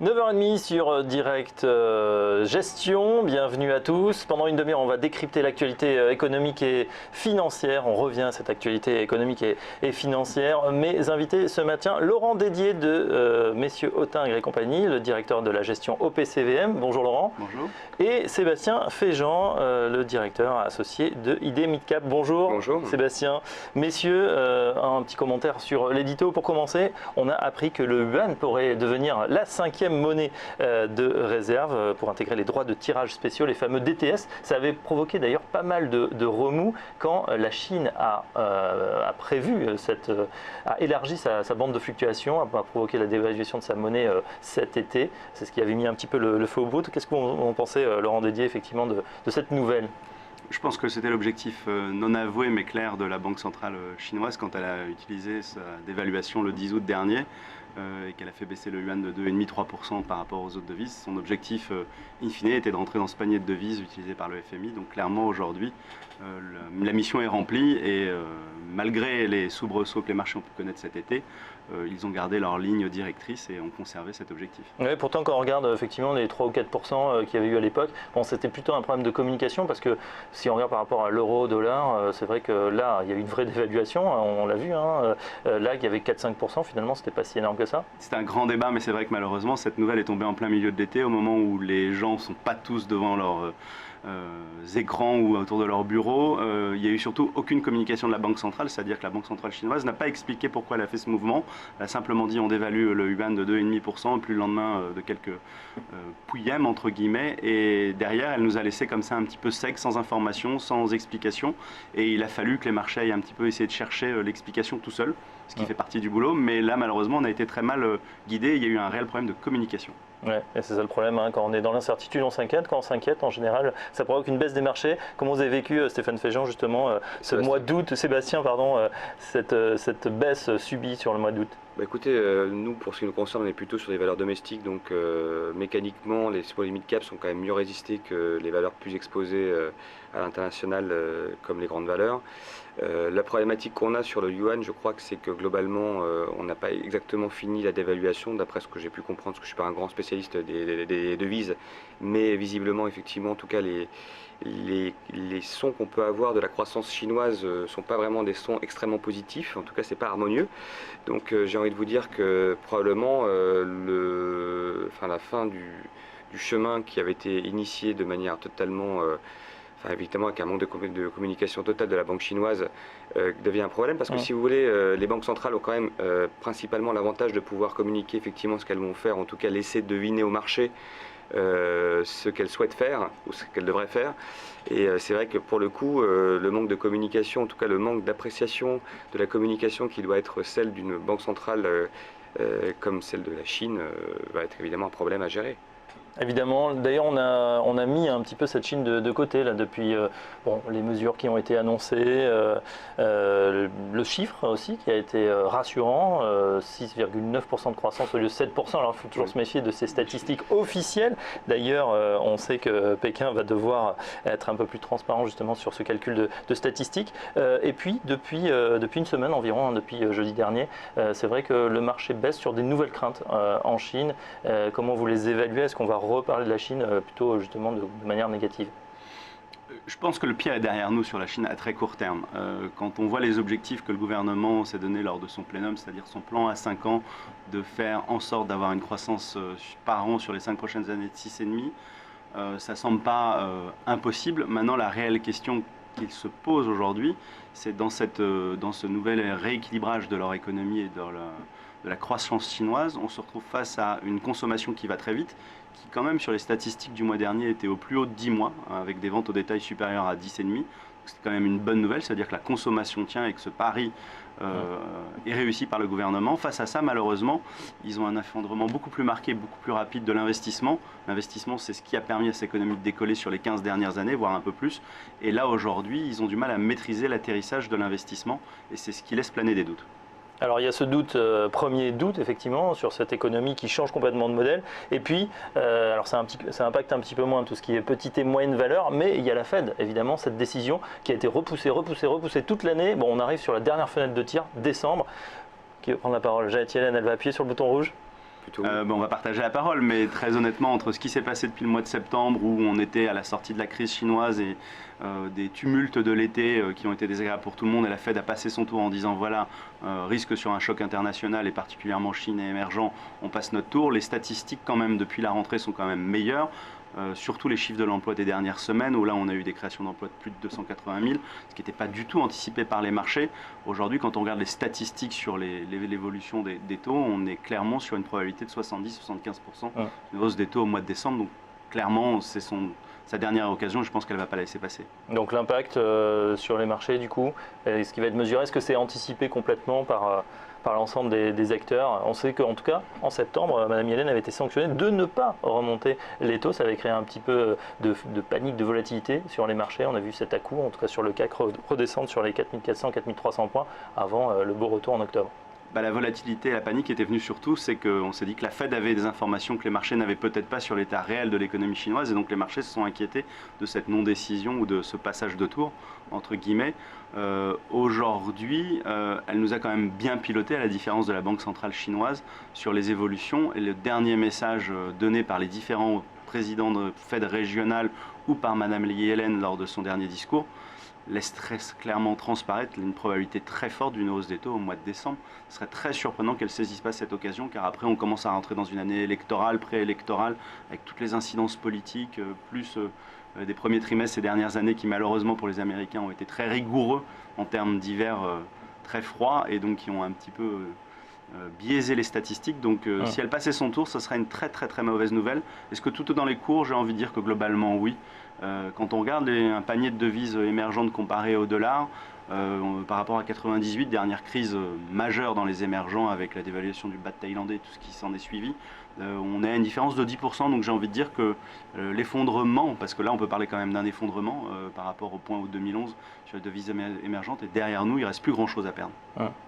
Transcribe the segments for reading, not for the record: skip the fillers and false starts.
9h30 sur Direct Gestion, bienvenue à tous. Pendant une demi-heure, on va décrypter l'actualité économique et financière. On revient à cette actualité économique et financière. Mes invités ce matin, Laurent Dédier de messieurs Autingre et compagnie, le directeur de la gestion OPCVM. Bonjour Laurent. Bonjour. Et Sébastien Féjean, le directeur associé de ID Midcap. Bonjour. Bonjour. Sébastien. Messieurs, un petit commentaire sur l'édito. Pour commencer, on a appris que le yuan pourrait devenir la 5e monnaie de réserve pour intégrer les droits de tirage spéciaux, les fameux DTS. Ça avait provoqué d'ailleurs pas mal de remous quand la Chine a prévu, a élargi sa bande de fluctuation, a provoqué la dévaluation de sa monnaie cet été. C'est ce qui avait mis un petit peu le feu au bout. Qu'est-ce que vous pensez, Laurent Dédier, effectivement, de cette nouvelle ? Je pense que c'était l'objectif non avoué mais clair de la Banque centrale chinoise quand elle a utilisé sa dévaluation le 10 août dernier et qu'elle a fait baisser le yuan de 2,5-3% par rapport aux autres devises. Son objectif in fine était de rentrer dans ce panier de devises utilisé par le FMI. Donc clairement aujourd'hui la mission est remplie et malgré les soubresauts que les marchés ont pu connaître cet été, ils ont gardé leur ligne directrice et ont conservé cet objectif. Oui, pourtant quand on regarde effectivement les 3 ou 4% qu'il y avait eu à l'époque, bon, c'était plutôt un problème de communication parce que si on regarde par rapport à l'euro, au dollar, c'est vrai que là il y a eu une vraie dévaluation, on l'a vu, hein. Là il y avait 4-5%, finalement c'était pas si énorme que ça. C'était un grand débat mais c'est vrai que malheureusement cette nouvelle est tombée en plein milieu de l'été au moment où les gens ne sont pas tous devant leur écrans ou autour de leur bureau. Il n'y a eu surtout aucune communication de la Banque centrale, c'est-à-dire que la Banque centrale chinoise n'a pas expliqué pourquoi elle a fait ce mouvement. Elle a simplement dit on dévalue le yuan de 2,5%, puis le lendemain de quelques pouillèmes entre guillemets, et derrière elle nous a laissé comme ça un petit peu sec, sans information, sans explication, et il a fallu que les marchés aient un petit peu essayé de chercher l'explication tout seul, ce qui fait partie du boulot, mais là malheureusement on a été très mal guidé, il y a eu un réel problème de communication. Ouais, et c'est ça le problème, hein. Quand on est dans l'incertitude, on s'inquiète. Quand on s'inquiète, en général, ça provoque une baisse des marchés. Comment vous avez vécu, Stéphane Féjean, justement, ce mois d'août, Sébastien, pardon, cette baisse subie sur le mois d'août? Écoutez, nous, pour ce qui nous concerne, on est plutôt sur des valeurs domestiques, donc mécaniquement, les small mid cap sont quand même mieux résistés que les valeurs plus exposées à l'international, comme les grandes valeurs. La problématique qu'on a sur le yuan, je crois que c'est que globalement, on n'a pas exactement fini la dévaluation, d'après ce que j'ai pu comprendre, parce que je ne suis pas un grand spécialiste des devises, mais visiblement, effectivement, en tout cas, les sons qu'on peut avoir de la croissance chinoise ne sont pas vraiment des sons extrêmement positifs, en tout cas c'est pas harmonieux. Donc j'ai envie de vous dire que probablement la fin du chemin qui avait été initié de manière totalement, évidemment avec un manque de communication totale de la banque chinoise, devient un problème parce que si vous voulez, les banques centrales ont quand même principalement l'avantage de pouvoir communiquer effectivement ce qu'elles vont faire, en tout cas laisser deviner au marché ce qu'elles souhaitent faire ou ce qu'elles devraient faire. Et c'est vrai que pour le coup, le manque de communication, en tout cas le manque d'appréciation de la communication qui doit être celle d'une banque centrale comme celle de la Chine, va être évidemment un problème à gérer. Évidemment, d'ailleurs on a mis un petit peu cette Chine de côté là, depuis les mesures qui ont été annoncées, le chiffre aussi qui a été rassurant, 6,9% de croissance au lieu de 7%, alors il faut toujours se méfier de ces statistiques officielles. D'ailleurs on sait que Pékin va devoir être un peu plus transparent justement sur ce calcul de statistiques. Et puis depuis une semaine environ, depuis jeudi dernier, c'est vrai que le marché baisse sur des nouvelles craintes en Chine. Comment vous les évaluez? Est-ce qu'on va reparler de la Chine plutôt justement de manière négative? Je pense que le pire est derrière nous sur la Chine à très court terme. Quand on voit les objectifs que le gouvernement s'est donné lors de son plénum, c'est-à-dire son plan à 5 ans de faire en sorte d'avoir une croissance par an sur les 5 prochaines années de 6,5, ça ne semble pas impossible. Maintenant, la réelle question qu'il se pose aujourd'hui, c'est dans ce nouvel rééquilibrage de leur économie et de la croissance chinoise, on se retrouve face à une consommation qui va très vite, qui quand même sur les statistiques du mois dernier était au plus haut de 10 mois, avec des ventes au détail supérieures à 10,5. C'est quand même une bonne nouvelle, c'est-à-dire que la consommation tient et que ce pari est réussi par le gouvernement. Face à ça, malheureusement, ils ont un effondrement beaucoup plus marqué, beaucoup plus rapide de l'investissement. L'investissement, c'est ce qui a permis à cette économie de décoller sur les 15 dernières années, voire un peu plus. Et là, aujourd'hui, ils ont du mal à maîtriser l'atterrissage de l'investissement et c'est ce qui laisse planer des doutes. Alors il y a ce doute, premier doute effectivement sur cette économie qui change complètement de modèle, et puis alors ça impacte un petit peu moins tout ce qui est petite et moyenne valeur, mais il y a la Fed évidemment, cette décision qui a été repoussée toute l'année. Bon, on arrive sur la dernière fenêtre de tir, décembre. Qui veut prendre la parole? Janet Yellen, elle va appuyer sur le bouton rouge. plutôt. On va partager la parole, mais très honnêtement, entre ce qui s'est passé depuis le mois de septembre, où on était à la sortie de la crise chinoise et des tumultes de l'été qui ont été désagréables pour tout le monde, et la Fed a passé son tour en disant voilà, risque sur un choc international, et particulièrement Chine et émergents, on passe notre tour. Les statistiques quand même depuis la rentrée sont quand même meilleures. Surtout les chiffres de l'emploi des dernières semaines, où là on a eu des créations d'emplois de plus de 280 000, ce qui n'était pas du tout anticipé par les marchés. Aujourd'hui, quand on regarde les statistiques sur l'évolution des taux, on est clairement sur une probabilité de 70-75% de hausse des taux au mois de décembre. Donc clairement, c'est sa dernière occasion, et je pense qu'elle ne va pas la laisser passer. Donc l'impact sur les marchés, du coup, ce qui va être mesuré, est-ce que c'est anticipé complètement par l'ensemble des acteurs? On sait qu'en tout cas, en septembre, Mme Yellen avait été sanctionnée de ne pas remonter les taux. Ça avait créé un petit peu de panique, de volatilité sur les marchés. On a vu cet à-coup, en tout cas sur le CAC, redescendre sur les 4400, 4300 points avant le beau retour en octobre. La volatilité et la panique étaient venues surtout, c'est qu'on s'est dit que la Fed avait des informations que les marchés n'avaient peut-être pas sur l'état réel de l'économie chinoise, et donc les marchés se sont inquiétés de cette non-décision ou de ce passage de tour, entre guillemets. Aujourd'hui, elle nous a quand même bien piloté, à la différence de la Banque centrale chinoise, sur les évolutions. Et le dernier message donné par les différents présidents de Fed régionales ou par Mme Yellen lors de son dernier discours laisse très clairement transparaître une probabilité très forte d'une hausse des taux au mois de décembre. Ce serait très surprenant qu'elle ne saisisse pas cette occasion, car après on commence à rentrer dans une année électorale, préélectorale, avec toutes les incidences politiques, plus des premiers trimestres ces dernières années qui malheureusement pour les Américains ont été très rigoureux en termes d'hiver très froid, et donc qui ont un petit peu biaisé les statistiques. Donc si elle passait son tour, ce serait une très très très mauvaise nouvelle. Est-ce que tout est dans les cours? J'ai envie de dire que globalement oui. Quand on regarde un panier de devises émergentes comparé au dollar, par rapport à 98, dernière crise majeure dans les émergents avec la dévaluation du baht thaïlandais et tout ce qui s'en est suivi, on est à une différence de 10%. Donc j'ai envie de dire que l'effondrement, parce que là on peut parler quand même d'un effondrement par rapport au point août 2011 sur les devises émergentes, et derrière nous il ne reste plus grand chose à perdre.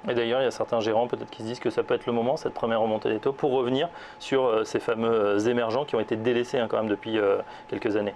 Et d'ailleurs il y a certains gérants peut-être qui se disent que ça peut être le moment, cette première remontée des taux, pour revenir sur ces fameux émergents qui ont été délaissés quand même depuis quelques années.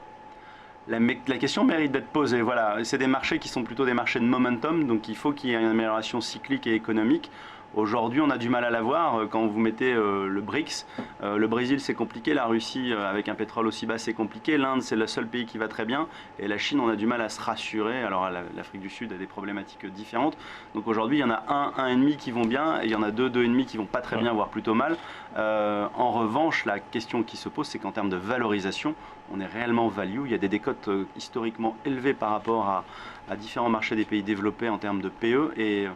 La question mérite d'être posée. Voilà, c'est des marchés qui sont plutôt des marchés de momentum, donc il faut qu'il y ait une amélioration cyclique et économique. Aujourd'hui, on a du mal à la voir. Quand vous mettez le BRICS, le Brésil c'est compliqué, la Russie avec un pétrole aussi bas c'est compliqué, l'Inde c'est le seul pays qui va très bien, et la Chine on a du mal à se rassurer. Alors l'Afrique du Sud a des problématiques différentes. Donc aujourd'hui il y en a 1,5 qui vont bien, et il y en a 2,5 qui vont pas très bien, voire plutôt mal. En revanche, la question qui se pose, c'est qu'en termes de valorisation, on est réellement value. Il y a des décotes historiquement élevées par rapport à différents marchés des pays développés en termes de PE, et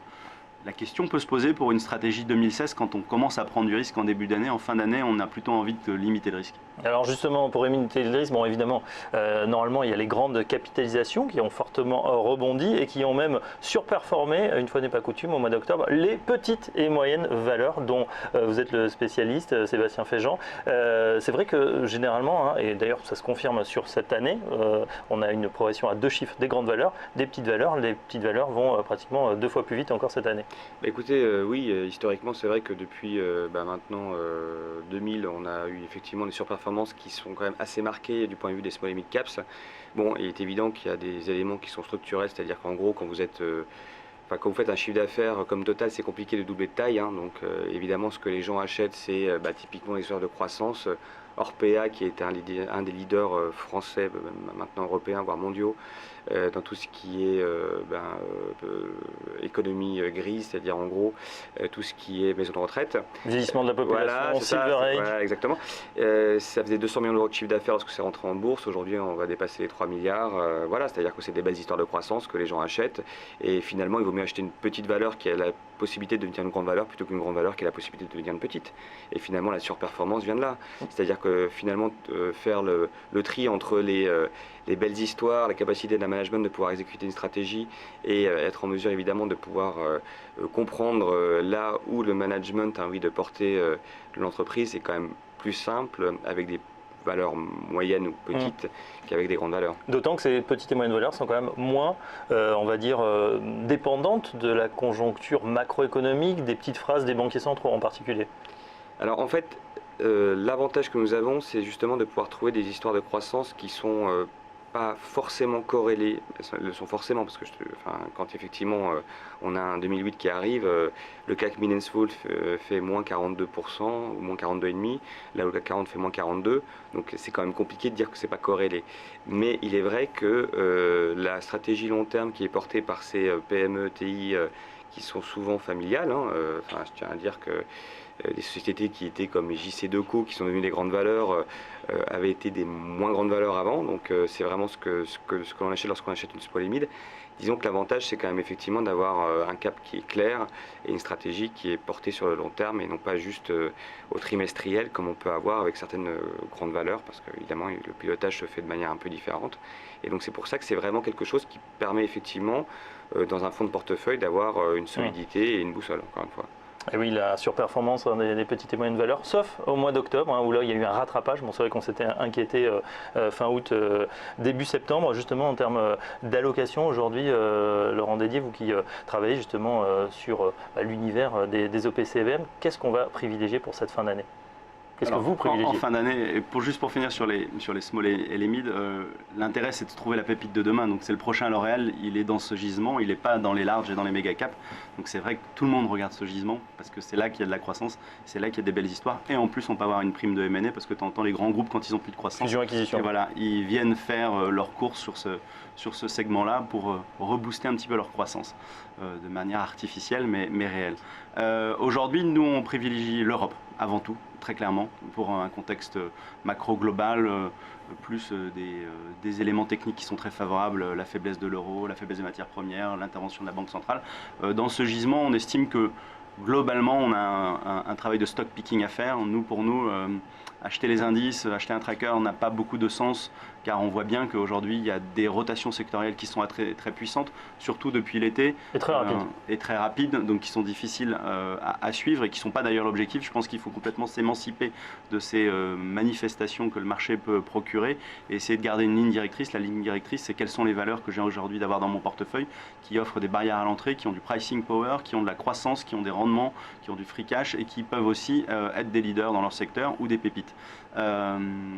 la question peut se poser pour une stratégie 2016 quand on commence à prendre du risque en début d'année. En fin d'année, on a plutôt envie de limiter le risque. Alors justement, pour limiter le risque, bon évidemment, normalement il y a les grandes capitalisations qui ont fortement rebondi et qui ont même surperformé, une fois n'est pas coutume, au mois d'octobre, les petites et moyennes valeurs dont vous êtes le spécialiste, Sébastien Féjean. C'est vrai que généralement, et d'ailleurs ça se confirme sur cette année, on a une progression à 2 chiffres des grandes valeurs, des petites valeurs. Les petites valeurs vont pratiquement 2 fois plus vite encore cette année. Écoutez, oui, historiquement c'est vrai que depuis maintenant 2000, on a eu effectivement des surperformances qui sont quand même assez marquées du point de vue des small et mid caps. Bon, il est évident qu'il y a des éléments qui sont structurels, c'est-à-dire qu'en gros quand vous êtes quand vous faites un chiffre d'affaires comme Total, c'est compliqué de doubler de taille, hein. Donc évidemment ce que les gens achètent, c'est typiquement les histoires de croissance. Orpea, qui est un des leaders français, maintenant européens, voire mondiaux, dans tout ce qui est économie grise, c'est-à-dire en gros tout ce qui est maison de retraite. Vieillissement de la population, voilà, Silver Age. Voilà, exactement. Ça faisait 200 millions d'euros de chiffre d'affaires lorsque c'est rentré en bourse. Aujourd'hui, on va dépasser les 3 milliards. Voilà, c'est-à-dire que c'est des belles histoires de croissance que les gens achètent. Et finalement, il vaut mieux acheter une petite valeur qui a la possibilité de devenir une grande valeur plutôt qu'une grande valeur qui a la possibilité de devenir une petite. Et finalement, la surperformance vient de là. C'est-à-dire que finalement, faire le tri entre les belles histoires, la capacité d'un management de pouvoir exécuter une stratégie et être en mesure évidemment de pouvoir comprendre là où le management a envie de porter l'entreprise, c'est quand même plus simple avec des valeurs moyennes ou petites qu'avec des grandes valeurs. D'autant que ces petites et moyennes valeurs sont quand même moins, on va dire, dépendantes de la conjoncture macroéconomique, des petites phrases des banquiers centraux en particulier. Alors en fait, l'avantage que nous avons, c'est justement de pouvoir trouver des histoires de croissance qui sont pas forcément corrélées, elles le sont forcément parce que quand effectivement on a un 2008 qui arrive, le CAC Minenswold fait moins 42% ou moins 42,5%, là où le CAC 40 fait moins 42%, donc c'est quand même compliqué de dire que c'est pas corrélé. Mais il est vrai que la stratégie long terme qui est portée par ces PME, TI qui sont souvent familiales, je tiens à dire que des sociétés qui étaient comme JC2Co, qui sont devenues des grandes valeurs, avaient été des moins grandes valeurs avant. Donc c'est vraiment ce que l'on achète lorsqu'on achète une small et mid. Disons que l'avantage, c'est quand même effectivement d'avoir un cap qui est clair et une stratégie qui est portée sur le long terme et non pas juste au trimestriel comme on peut avoir avec certaines grandes valeurs, parce qu'évidemment le pilotage se fait de manière un peu différente. Et donc c'est pour ça que c'est vraiment quelque chose qui permet effectivement dans un fonds de portefeuille d'avoir une solidité et une boussole, encore une fois. Et oui, la surperformance des petites et moyennes valeurs, sauf au mois d'octobre, où là il y a eu un rattrapage. Bon, c'est vrai qu'on s'était inquiété fin août, début septembre, justement en termes d'allocation. Aujourd'hui, Laurent Dédier, vous qui travaillez justement sur l'univers des OPCVM, qu'est-ce qu'on va privilégier pour cette fin d'année ? Qu'est-ce que vous privilégiez ? En fin d'année, juste pour finir sur les small et les mid, l'intérêt c'est de trouver la pépite de demain. Donc c'est le prochain L'Oréal, il est dans ce gisement, il n'est pas dans les larges et dans les méga caps. Donc c'est vrai que tout le monde regarde ce gisement parce que c'est là qu'il y a de la croissance, c'est là qu'il y a des belles histoires. Et en plus on peut avoir une prime de M&A parce que tu entends les grands groupes quand ils n'ont plus de croissance. Fusion-acquisition. Et voilà, ils viennent faire leur course sur ce segment-là pour rebooster un petit peu leur croissance de manière artificielle mais réelle. Aujourd'hui, nous on privilégie l'Europe avant tout, très clairement, pour un contexte macro global, plus des éléments techniques qui sont très favorables, la faiblesse de l'euro, la faiblesse des matières premières, l'intervention de la Banque centrale. Dans ce gisement, on estime que globalement, on a un travail de stock picking à faire. Pour nous, acheter les indices, acheter un tracker n'a pas beaucoup de sens, car on voit bien qu'aujourd'hui, il y a des rotations sectorielles qui sont très, très puissantes, surtout depuis l'été. Et très rapides, donc qui sont difficiles à suivre et qui ne sont pas d'ailleurs l'objectif. Je pense qu'il faut complètement s'émanciper de ces manifestations que le marché peut procurer et essayer de garder une ligne directrice. La ligne directrice, c'est quelles sont les valeurs que j'ai aujourd'hui d'avoir dans mon portefeuille, qui offrent des barrières à l'entrée, qui ont du pricing power, qui ont de la croissance, qui ont des rendements, qui ont du free cash et qui peuvent aussi être des leaders dans leur secteur ou des pépites.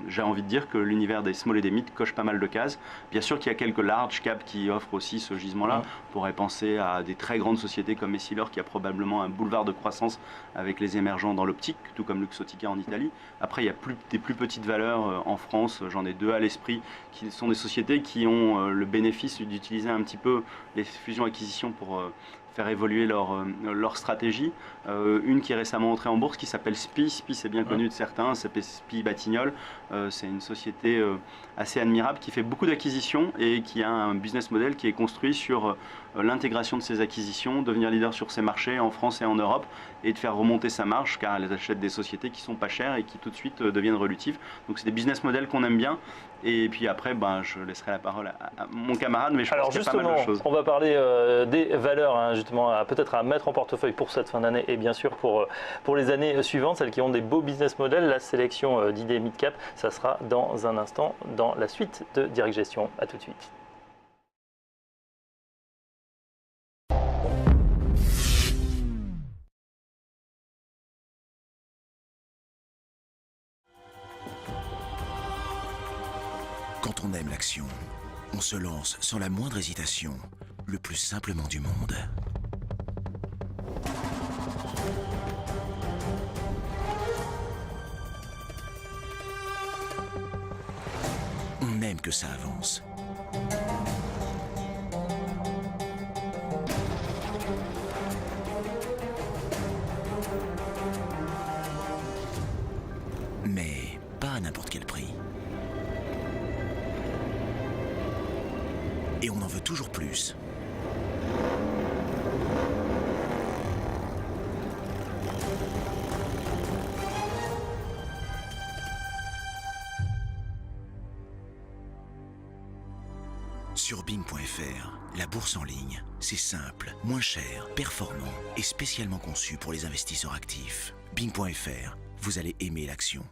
J'ai envie de dire que l'univers des small et des mid coche pas mal de cases. Bien sûr qu'il y a quelques large caps qui offrent aussi ce gisement-là. On pourrait penser à des très grandes sociétés comme Essilor qui a probablement un boulevard de croissance avec les émergents dans l'optique, tout comme Luxottica en Italie. Après, il y a des plus petites valeurs en France, j'en ai deux à l'esprit, qui sont des sociétés qui ont le bénéfice d'utiliser un petit peu les fusions-acquisitions pour faire évoluer leur stratégie. Une qui est récemment entrée en bourse qui s'appelle SPI. SPI, c'est bien connu de certains, ça s'appelle SPI Batignolles. C'est une société assez admirable qui fait beaucoup d'acquisitions et qui a un business model qui est construit sur l'intégration de ses acquisitions, devenir leader sur ses marchés en France et en Europe et de faire remonter sa marge car elle achète des sociétés qui sont pas chères et qui tout de suite deviennent relutives. Donc c'est des business models qu'on aime bien. Et puis après, je laisserai la parole à mon camarade, mais je pense qu'il y a pas mal de choses. On va parler des valeurs justement peut-être à mettre en portefeuille pour cette fin d'année et bien sûr pour les années suivantes, celles qui ont des beaux business models. La sélection d'idées mid-cap, ça sera dans un instant dans la suite de Direct Gestion. A tout de suite. Quand on aime l'action, on se lance sans la moindre hésitation, le plus simplement du monde. On aime que ça avance. Mais pas à n'importe quel prix. Et on en veut toujours plus. Sur Bing.fr, la bourse en ligne, c'est simple, moins cher, performant et spécialement conçu pour les investisseurs actifs. Bing.fr, vous allez aimer l'action.